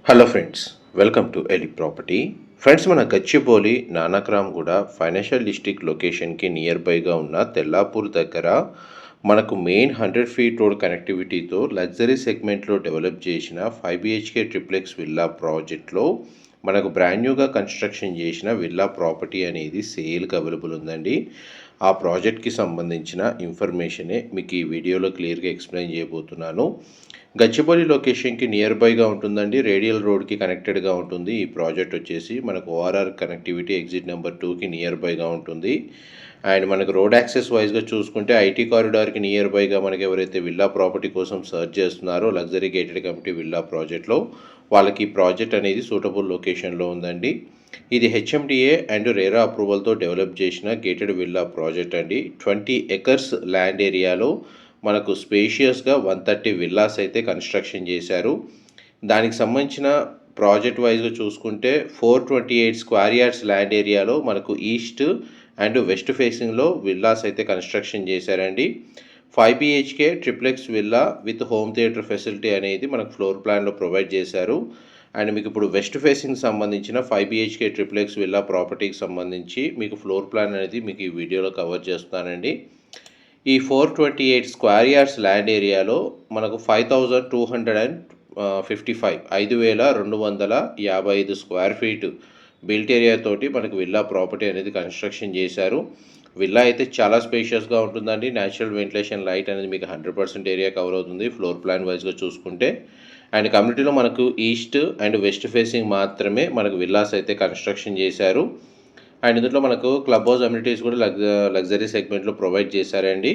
Hello friends, welcome to ఎలి property. Friends, మన Gachibowli Nanakramguda financial district లొకేషన్కి నియర్ బైగా ఉన్న తెల్లాపూర్ దగ్గర మనకు మెయిన్ 100 ఫీట్ రోడ్ కనెక్టివిటీతో లగ్జరీ సెగ్మెంట్లో డెవలప్ చేసిన 5 BHK ట్రిప్లెక్స్ విల్లా ప్రాజెక్ట్లో మనకు బ్రాండ్ న్యూగా కన్స్ట్రక్షన్ చేసిన విల్లా ప్రాపర్టీ అనేది సేల్కి అవైలబుల్ ఉందండి. ఆ ప్రాజెక్ట్కి సంబంధించిన ఇన్ఫర్మేషనే మీకు ఈ వీడియోలో క్లియర్గా ఎక్స్ప్లెయిన్ చేయబోతున్నాను. గచ్చిబౌలి లొకేషన్కి నియర్ బైగా ఉంటుందండి. రేడియల్ రోడ్కి కనెక్టెడ్గా ఉంటుంది. ఈ ప్రాజెక్ట్ వచ్చేసి మనకు ఓఆర్ఆర్ కనెక్టివిటీ ఎగ్జిట్ నెంబర్ 2కి నియర్ బైగా ఉంటుంది. అండ్ మనకు రోడ్ యాక్సెస్ వైజ్గా చూసుకుంటే ఐటీ కారిడార్కి నియర్ బైగా మనకి ఎవరైతే విల్లా ప్రాపర్టీ కోసం సర్చ్ చేస్తున్నారో లగ్జరీ గేటెడ్ కమిటీ విల్లా ప్రాజెక్ట్లో వాళ్ళకి ఈ ప్రాజెక్ట్ అనేది సూటబుల్ లొకేషన్లో ఉందండి. ఇది హెచ్ఎండిఏ అండ్ రేరా అప్రూవల్తో డెవలప్ చేసిన గేటెడ్ విల్లా ప్రాజెక్ట్ అండి. 20 ఎకర్స్ ల్యాండ్ ఏరియాలో మనకు స్పేషియస్గా 130 విల్లాస్ అయితే కన్స్ట్రక్షన్ చేశారు. దానికి సంబంధించిన ప్రాజెక్ట్ వైజ్గా చూసుకుంటే 428 స్క్వేర్ యార్డ్స్ ల్యాండ్ ఏరియాలో మనకు ఈస్ట్ అండ్ వెస్ట్ ఫేసింగ్లో విల్లాస్ అయితే కన్స్ట్రక్షన్ చేశారండి. 5 BHK triplex villa with home theatre facility అనేది మనకు ఫ్లోర్ ప్లాన్లో ప్రొవైడ్ చేశారు. అండ్ మీకు ఇప్పుడు వెస్ట్ ఫేసింగ్ సంబంధించిన 5 BHK ట్రిప్లెక్స్ విల్లా ప్రాపర్టీకి సంబంధించి మీకు ఫ్లోర్ ప్లాన్ అనేది మీకు ఈ వీడియోలో కవర్ చేస్తానండి. ఈ 428 స్క్వేర్ యార్డ్స్ ల్యాండ్ ఏరియాలో మనకు 5255 స్క్వేర్ ఫీట్ బిల్ట్ ఏరియా తోటి మనకు విల్లా ప్రాపర్టీ అనేది కన్స్ట్రక్షన్ చేశారు. విల్లా అయితే చాలా స్పేషియస్గా ఉంటుందండి. న్యాచురల్ వెంటిలేషన్ లైట్ అనేది మీకు 100% ఏరియా కవర్ అవుతుంది ఫ్లోర్ ప్లాన్ వైజ్గా చూసుకుంటే. అండ్ కమ్యూనిటీలో మనకు ఈస్ట్ అండ్ వెస్ట్ ఫేసింగ్ మాత్రమే మనకు విల్లాస్ అయితే కన్స్ట్రక్షన్ చేశారు. అండ్ ఇందులో మనకు క్లబ్ హౌస్ అమ్యూనిటీస్ కూడా లగ్జరీ సెగ్మెంట్లో ప్రొవైడ్ చేశారండి.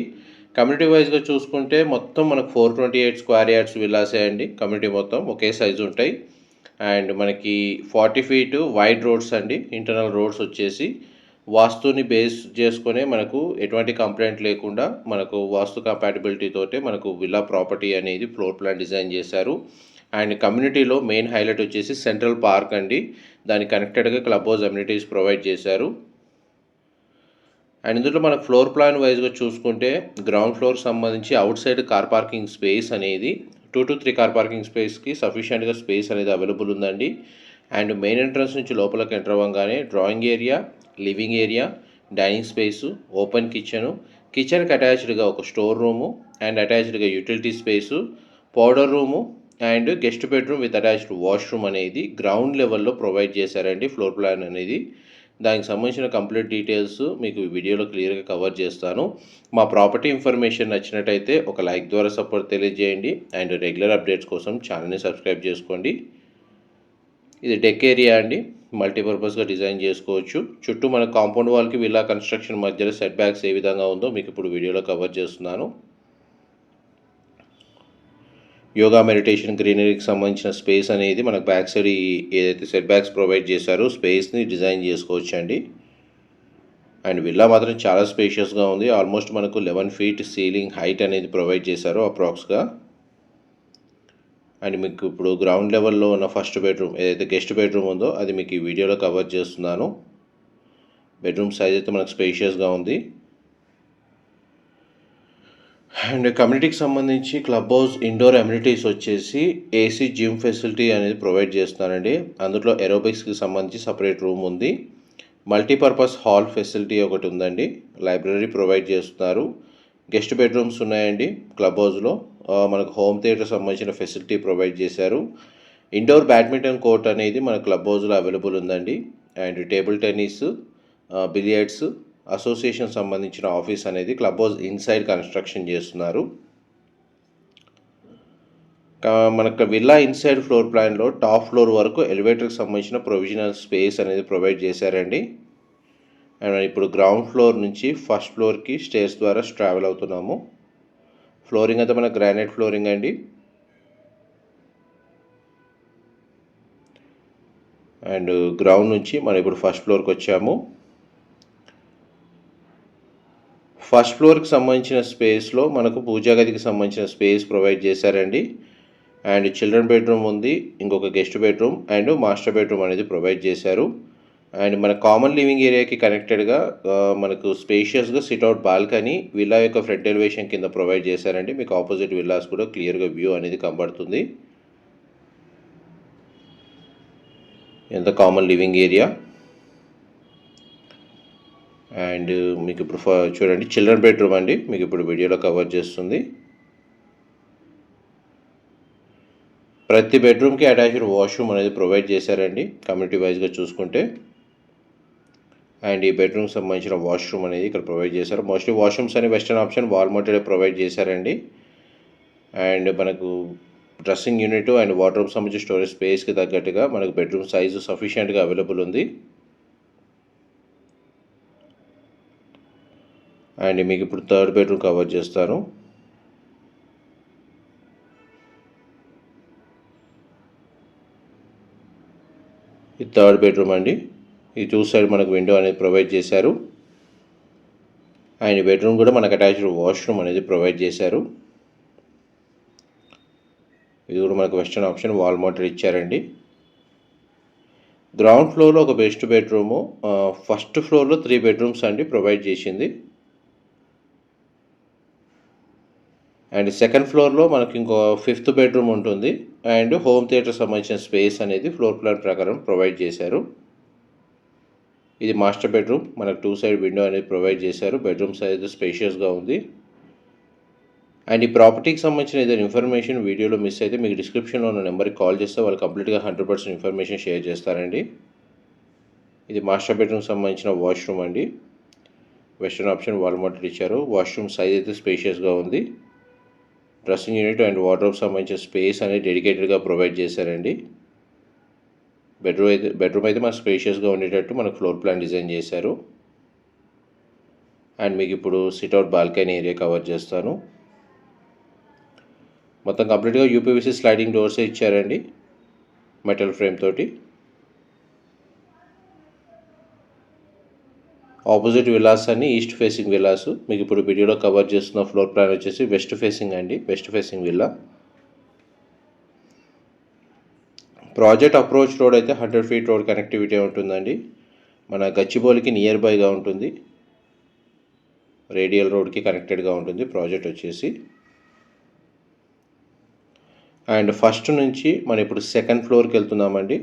కమ్యూనిటీ వైజ్గా చూసుకుంటే మొత్తం మనకు 428 స్క్వేర్ యార్డ్స్ విల్లాసే అండి. కమ్యూనిటీ మొత్తం ఒకే సైజు ఉంటాయి. అండ్ మనకి 40 ఫీట్ వైడ్ రోడ్స్ అండి. ఇంటర్నల్ రోడ్స్ వచ్చేసి వాస్తుని బేస్ చేసుకునే మనకు ఎటువంటి కంప్లైంట్ లేకుండా మనకు వాస్తు కంపాటిబిలిటీ తోటే మనకు విల్లా ప్రాపర్టీ అనేది ఫ్లోర్ ప్లాన్ డిజైన్ చేశారు. అండ్ కమ్యూనిటీలో మెయిన్ హైలైట్ వచ్చేసి సెంట్రల్ పార్క్ అండి. దానికి కనెక్టెడ్గా క్లబ్ హౌస్ అమ్యూనిటీస్ ప్రొవైడ్ చేశారు. అండ్ ఇందులో మనకు ఫ్లోర్ ప్లాన్ వైజ్గా చూసుకుంటే గ్రౌండ్ ఫ్లోర్ సంబంధించి out side car parking space అనేది 2 to 3 కార్ పార్కింగ్ స్పేస్కి సఫిషియెంట్గా స్పేస్ అనేది అవైలబుల్ ఉందండి. అండ్ మెయిన్ ఎంట్రన్స్ నుంచి లోపలికి ఎంటర్ అవ్వగానే drawing area, living area, dining space, open కిచెన్కి అటాచ్డ్గా ఒక స్టోర్ రూము అండ్ అటాచ్డ్గా utility space, powder room and guest bedroom with attached washroom అనేది గ్రౌండ్ లెవెల్లో ప్రొవైడ్ చేశారండి ఫ్లోర్ ప్లాన్ అనేది. దానికి సంబంధించిన కంప్లీట్ డీటెయిల్స్ మీకు ఈ వీడియోలో క్లియర్గా కవర్ చేస్తాను. మా ప్రాపర్టీ ఇన్ఫర్మేషన్ నచ్చినట్టయితే ఒక లైక్ ద్వారా సపోర్ట్ తెలియజేయండి. అండ్ రెగ్యులర్ అప్డేట్స్ కోసం ఛానల్ని సబ్స్క్రైబ్ చేసుకోండి. ఇది డెక్ ఏరియా అండి. మల్టీపర్పస్గా డిజైన్ చేసుకోవచ్చు. చుట్టూ మన కాంపౌండ్ వాల్కి విల్లా కన్స్ట్రక్షన్ మధ్యలో సెట్ బ్యాక్స్ ఏ విధంగా ఉందో మీకు ఇప్పుడు వీడియోలో కవర్ చేస్తున్నాను. యోగా మెడిటేషన్ గ్రీనరీకి సంబంధించిన స్పేస్ అనేది మనకు బ్యాక్ సైడ్ ఏదైతే సెట్ బ్యాక్స్ ప్రొవైడ్ చేశారో స్పేస్ని డిజైన్ చేసుకోవచ్చు అండి. అండ్ విల్లా మాత్రం చాలా స్పేషియస్గా ఉంది. ఆల్మోస్ట్ మనకు 11 ఫీట్ సీలింగ్ హైట్ అనేది ప్రొవైడ్ చేశారు అప్రాక్స్గా. అండ్ మీకు ఇప్పుడు గ్రౌండ్ లెవెల్లో ఉన్న ఫస్ట్ బెడ్రూమ్ ఏదైతే గెస్ట్ బెడ్రూమ్ ఉందో అది మీకు ఈ వీడియోలో కవర్ చేస్తున్నాను. బెడ్రూమ్ సైజ్ అయితే మనకు స్పేషియస్గా ఉంది. అండ్ కమ్యూనిటీకి సంబంధించి క్లబ్ హౌస్ ఇండోర్ అమ్యూనిటీస్ వచ్చేసి ఏసీ జిమ్ ఫెసిలిటీ అనేది ప్రొవైడ్ చేస్తున్నారండి. అందులో ఏరోబిక్స్కి సంబంధించి సపరేట్ రూమ్ ఉంది. మల్టీపర్పస్ హాల్ ఫెసిలిటీ ఒకటి ఉందండి. లైబ్రరీ ప్రొవైడ్ చేస్తున్నారు. గెస్ట్ బెడ్రూమ్స్ ఉన్నాయండి. క్లబ్ హౌస్లో మనకు హోమ్ థియేటర్ సంబంధించిన ఫెసిలిటీ ప్రొవైడ్ చేశారు. ఇండోర్ బ్యాడ్మింటన్ కోర్ట్ అనేది మన క్లబ్ హౌస్లో అవైలబుల్ ఉందండి. And table tennis, billiards association సంబంధించిన ఆఫీస్ అనేది క్లబ్ హౌస్ ఇన్సైడ్ కన్స్ట్రక్షన్ చేస్తున్నారు. మనకు విల్లా ఇన్సైడ్ ఫ్లోర్ ప్లాన్లో టాప్ ఫ్లోర్ వరకు ఎలివేటర్కి సంబంధించిన ప్రొవిజనల్ స్పేస్ అనేది ప్రొవైడ్ చేశారండి. అండ్ ఇప్పుడు గ్రౌండ్ ఫ్లోర్ నుంచి ఫస్ట్ ఫ్లోర్కి స్టేర్స్ ద్వారా ట్రావెల్ అవుతున్నాము. ఫ్లోరింగ్ అయితే మన గ్రానైట్ ఫ్లోరింగ్ అండి. అండ్ గ్రౌండ్ నుంచి మనం ఇప్పుడు ఫస్ట్ ఫ్లోర్కి వచ్చాము. ఫస్ట్ ఫ్లోర్కి సంబంధించిన స్పేస్లో మనకు పూజా గదికి సంబంధించిన స్పేస్ ప్రొవైడ్ చేశారండి. అండ్ చిల్డ్రన్ బెడ్రూమ్ ఉంది, ఇంకొక guest bedroom and master bedroom అనేది ప్రొవైడ్ చేశారు. అండ్ మన కామన్ లివింగ్ ఏరియాకి కనెక్టెడ్గా మనకు స్పేషియస్గా సిట్అవుట్ బాల్కనీ విల్లా యొక్క ఫ్రంట్ ఎలివేషన్ కింద ప్రొవైడ్ చేశారండి. మీకు ఆపోజిట్ విల్లాస్ కూడా క్లియర్గా వ్యూ అనేది కనబడుతుంది. ఎంత కామన్ లివింగ్ ఏరియా. అండ్ మీకు ఇప్పుడు చూడండి చిల్డ్రన్ బెడ్రూమ్ అండి, మీకు ఇప్పుడు వీడియోలో కవర్ చేస్తుంది. ప్రతి బెడ్రూమ్కి అటాచ్డ్ వాష్రూమ్ అనేది ప్రొవైడ్ చేశారండి కమ్యూనిటీ వైజ్గా చూసుకుంటే. అండ్ ఈ బెడ్రూమ్కి సంబంధించిన వాష్రూమ్ అనేది ఇక్కడ ప్రొవైడ్ చేశారు. మోస్ట్లీ వాష్రూమ్స్ అని western option wall mounted provide చేశారండి. అండ్ మనకు డ్రెస్సింగ్ యూనిట్ అండ్ వార్డ్రోబ్ సంబంధించిన స్టోరేజ్ స్పేస్కి తగ్గట్టుగా మనకు బెడ్రూమ్ సైజు సఫిషియెంట్గా అవైలబుల్ ఉంది. అండ్ మీకు ఇప్పుడు థర్డ్ బెడ్రూమ్ కవర్ చేస్తాను. ఈ థర్డ్ బెడ్రూమ్ అండి, ఈ టూ సైడ్ మనకు విండో అనేది ప్రొవైడ్ చేశారు. అండ్ బెడ్రూమ్ కూడా మనకు అటాచ్డ్ వాష్రూమ్ అనేది ప్రొవైడ్ చేశారు. ఇది కూడా మనకు వెస్టర్న్ ఆప్షన్ వాల్ మౌంటెడ్ ఇచ్చారండి. గ్రౌండ్ ఫ్లోర్లో ఒక బెస్ట్ బెడ్రూము, ఫస్ట్ ఫ్లోర్లో 3 బెడ్రూమ్స్ అండి ప్రొవైడ్ చేసింది. అండ్ సెకండ్ ఫ్లోర్లో మనకి ఇంకో 5th బెడ్రూమ్ ఉంటుంది. అండ్ హోమ్ థియేటర్ సంబంధించిన స్పేస్ అనేది ఫ్లోర్ ప్లాన్ ప్రకారం ప్రొవైడ్ చేశారు. ఇది మాస్టర్ బెడ్రూమ్, మనకు 2 సైడ్ విండో అనేది ప్రొవైడ్ చేశారు. బెడ్రూమ్ సైజ్ స్పేషియస్గా ఉంది. అండ్ ఈ ప్రాపర్టీకి సంబంధించిన ఏదైనా ఇన్ఫర్మేషన్ వీడియోలో మిస్ అయితే మీకు డిస్క్రిప్షన్లో ఉన్న నెంబర్కి కాల్ చేస్తే వాళ్ళు కంప్లీట్గా 100% ఇన్ఫర్మేషన్ షేర్ చేస్తారండి. ఇది మాస్టర్ బెడ్రూమ్ సంబంధించిన వాష్రూమ్ అండి, వెస్టర్న్ ఆప్షన్ వాల్ మౌంటెడ్ ఇచ్చారు. వాష్రూమ్ సైజ్ అయితే స్పేషియస్గా ఉంది. డ్రెస్సింగ్ యూనిట్ అండ్ వార్డ్రోబ్ సంబంధించిన స్పేస్ అనేది డెడికేటెడ్గా ప్రొవైడ్ చేశారండి. బెడ్రూమ్ అయితే మనకు స్పేషియస్గా ఉండేటట్టు మనకు ఫ్లోర్ ప్లాన్ డిజైన్ చేశారు. అండ్ మీకు ఇప్పుడు సిట్అవుట్ బాల్కనీ ఏరియా కవర్ చేస్తాను. మొత్తం కంప్లీట్గా యూపీవీసీ స్లైడింగ్ డోర్సే ఇచ్చారండి మెటల్ ఫ్రేమ్ తోటి. ఆపోజిట్ విల్లాస్ అన్ని ఈస్ట్ ఫేసింగ్ విల్లాస్. మీకు ఇప్పుడు వీడియోలో కవర్ చేస్తున్న ఫ్లోర్ ప్లాన్ వచ్చేసి వెస్ట్ ఫేసింగ్ అండి, west facing villa. Project approach road అయితే 100 ఫీట్ రోడ్ కనెక్టివిటీ ఉంటుందండి. మన గచ్చిబౌలికి నియర్ బైగా ఉంటుంది, రేడియల్ రోడ్కి కనెక్టెడ్గా ఉంటుంది ప్రాజెక్ట్ వచ్చేసి. అండ్ ఫస్ట్ నుంచి మనం ఇప్పుడు సెకండ్ ఫ్లోర్కి వెళ్తున్నామండి.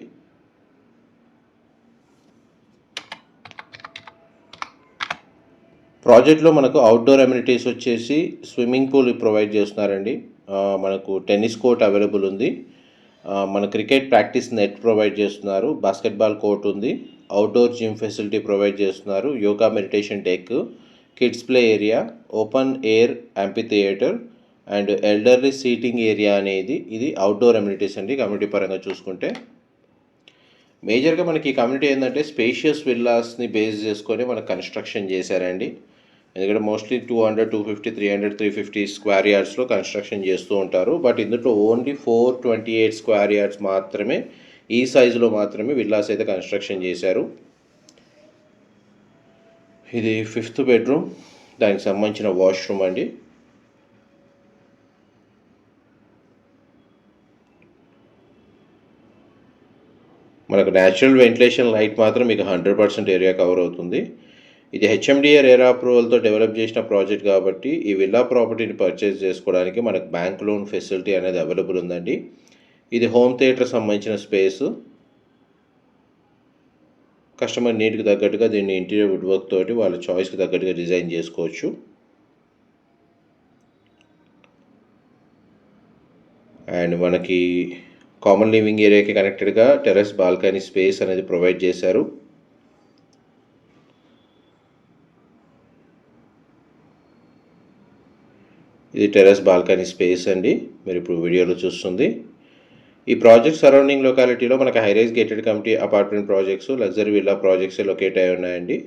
ప్రాజెక్ట్లో మనకు అవుట్డోర్ అమ్యూనిటీస్ వచ్చేసి స్విమ్మింగ్ పూల్ ప్రొవైడ్ చేస్తున్నారండి. మనకు టెన్నిస్ కోర్ట్ అవైలబుల్ ఉంది. మన క్రికెట్ ప్రాక్టీస్ నెట్ ప్రొవైడ్ చేస్తున్నారు. బాస్కెట్బాల్ కోర్ట్ ఉంది. అవుట్డోర్ జిమ్ ఫెసిలిటీ ప్రొవైడ్ చేస్తున్నారు. Yoga meditation deck, kids play area, open air amphitheatre and elderly seating area అనేది ఇది అవుట్డోర్ అమ్యూనిటీస్ అండి. కమ్యూనిటీ పరంగా చూసుకుంటే మేజర్గా మనకి ఈ కమ్యూనిటీ ఏంటంటే స్పేషియస్ విల్లాస్ని బేస్ చేసుకొని మనకు కన్స్ట్రక్షన్ చేశారండి. ఎందుకంటే మోస్ట్లీ 200, 250, 300, 350 స్క్వేర్ యార్డ్స్లో కన్స్ట్రక్షన్ చేస్తూ ఉంటారు. బట్ ఇందులో ఓన్లీ 428 స్క్వేర్ యార్డ్స్ మాత్రమే, ఈ సైజులో మాత్రమే విల్లాస్ అయితే కన్స్ట్రక్షన్ చేశారు. ఇది 5th బెడ్రూమ్, దానికి సంబంధించిన వాష్రూమ్ అండి. మనకు న్యాచురల్ వెంటిలేషన్ లైట్ మాత్రం మీకు 100% ఏరియా కవర్ అవుతుంది. ఇది హెచ్ఎండిఏ రేరా అప్రూవల్తో డెవలప్ చేసిన ప్రాజెక్ట్ కాబట్టి ఈ విల్లా ప్రాపర్టీని పర్చేస్ చేసుకోవడానికి మనకు బ్యాంక్ లోన్ ఫెసిలిటీ అనేది అవైలబుల్ ఉందండి. ఇది హోమ్ థియేటర్ సంబంధించిన స్పేసు. కస్టమర్ నీడ్కి తగ్గట్టుగా దీన్ని ఇంటీరియర్ వుడ్ వర్క్ తోటి వాళ్ళ చాయిస్కి తగ్గట్టుగా డిజైన్ చేసుకోవచ్చు. అండ్ మనకి కామన్ లివింగ్ ఏరియాకి కనెక్టెడ్గా టెర్రస్ బాల్కనీ స్పేస్ అనేది ప్రొవైడ్ చేశారు. ఇది టెర్రస్ బాల్కనీ స్పేస్ అండి, మీరు ఇప్పుడు వీడియోలో చూస్తుంది. ఈ ప్రాజెక్ట్ సరౌండింగ్ లొకాలిటీలో మనకు high-rise gated committee apartment projects, luxury villa projects locate అయి ఉన్నాయండి.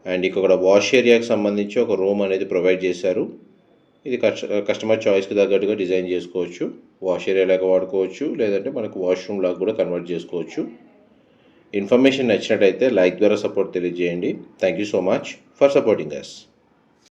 అండ్ ఇక్కడ వాష్ ఏరియాకి సంబంధించి ఒక రూమ్ అనేది ప్రొవైడ్ చేశారు. ఇది కస్టమర్ చాయిస్కి తగ్గట్టుగా డిజైన్ చేసుకోవచ్చు. వాష్ ఏరియా లాగా వాడుకోవచ్చు, లేదంటే మనకు వాష్రూమ్ లాగా కూడా కన్వర్ట్ చేసుకోవచ్చు. ఇన్ఫర్మేషన్ నచ్చినట్టయితే లైక్ ద్వారా సపోర్ట్ తెలియజేయండి. Thank you so much for supporting us.